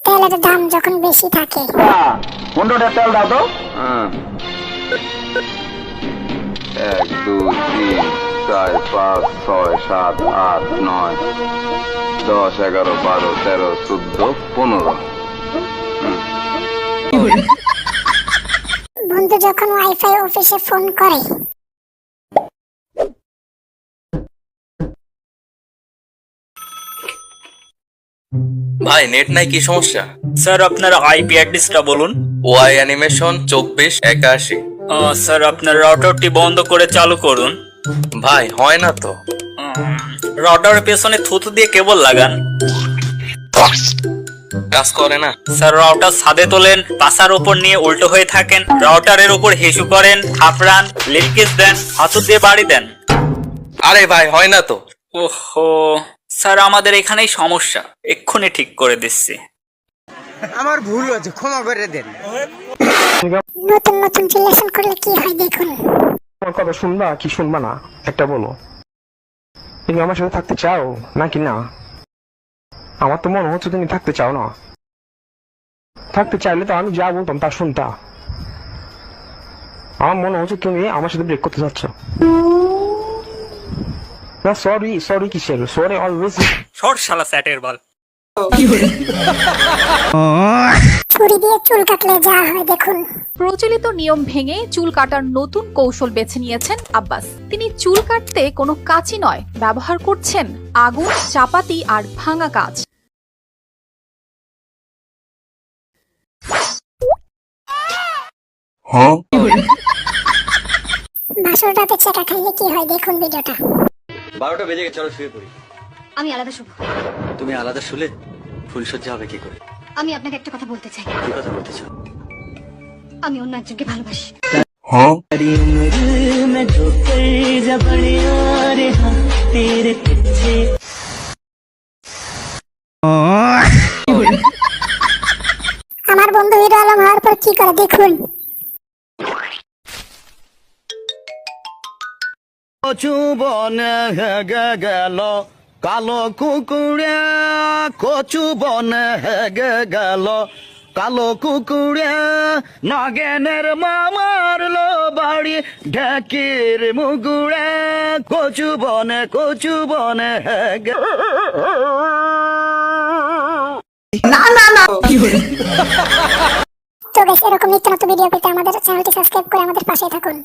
তেলের দাম যখন বেশি থাকে। 15টা তেল দাও তো। 1 2 3 4 5 6 7 8 9 10 11 12 13 14 15। বন্ধু যখন ওয়াইফাই অফিসে ফোন করে। ভাই নেট নাই, কি সমস্যা? স্যার আপনার আইপি অ্যাড্রেসটা বলুন। Y animation 2481। স্যার আপনার রাউটারটি বন্ধ করে চালু করুন। ভাই হয় না তো। রাউটারের পেছনে থুতু দিয়ে কেবল লাগান। কাজ করে না। স্যার রাউটার ছাদে তোলেন, পাশার উপর নিয়ে উল্টো হয়ে থাকেন, রাউটারের উপর হিসু করেন, থাপড়ান, লিঙ্কেজ দেন, হাতু দিয়ে বাড়ি দেন। আরে ভাই হয় না তো। ওহো স্যার আমাদের এখানেই সমস্যা, এক্ষুনি ঠিক করে দিচ্ছি। আমার ভুল হয়েছে, ক্ষমা করে দেন। নতুন নতুন রিলেশন করলে কি হয় দেখুন। আমার কথা শুনবা কি শুনবা না একটা বলো। তুমি আমার সাথে থাকতে চাও নাকি না? আমার তো মনে হচ্ছে তুমি থাকতে চাও না। থাকতে চাইলে তো আমি যা বলতাম তা শুনতা। আমার মনে হচ্ছে তুমি আমার সাথে ব্রেক করতে চাচ্ছ। না সরি সরি কিসের সরি অলওয়েজ। শর্ট শালা স্যাটের বল। ছুরি দিয়ে চুল কাটলে যা হয় দেখুন। প্রচলিত নিয়ম ভেঙে চুল কাটার নতুন কৌশল বেছে নিয়েছেন আব্বাস। তিনি চুল কাটতে কোনো কাঁচি নয়, ব্যবহার করছেন আগুন, চাপাতি আর ভাঙা কাঁচ। বাসর রাতে চেকা খাইলে কি হয় দেখুন ভিডিওটা। 12টা বেজে গেছে, চলো শুয়ে পড়ি। আমি আলাদা শুভ। তুমি আলাদা শুলে ফুলসজ্জা হবে কি করে? আমি আপনাকে একটা কথা বলতে চাই। কি কথা বলতে চাও? আমি অন্য একজনকে ভালোবাসি। আমার বন্ধু হিরো আলম হওয়ার পর কি করে দেখুন। কচু বনে হেগে গেল কালো কুকুরে, কচু বনে হেগে গেল কালো কুকুরে, নাগেনের মামারলো বাড়ি ঢেকির মুগুড়ে, কচু বনে হেগে। তো গাইস এরকম নিত্য নতুন ভিডিও পেতে আমাদের চ্যানেলটি সাবস্ক্রাইব করে আমাদের পাশে থাকুন।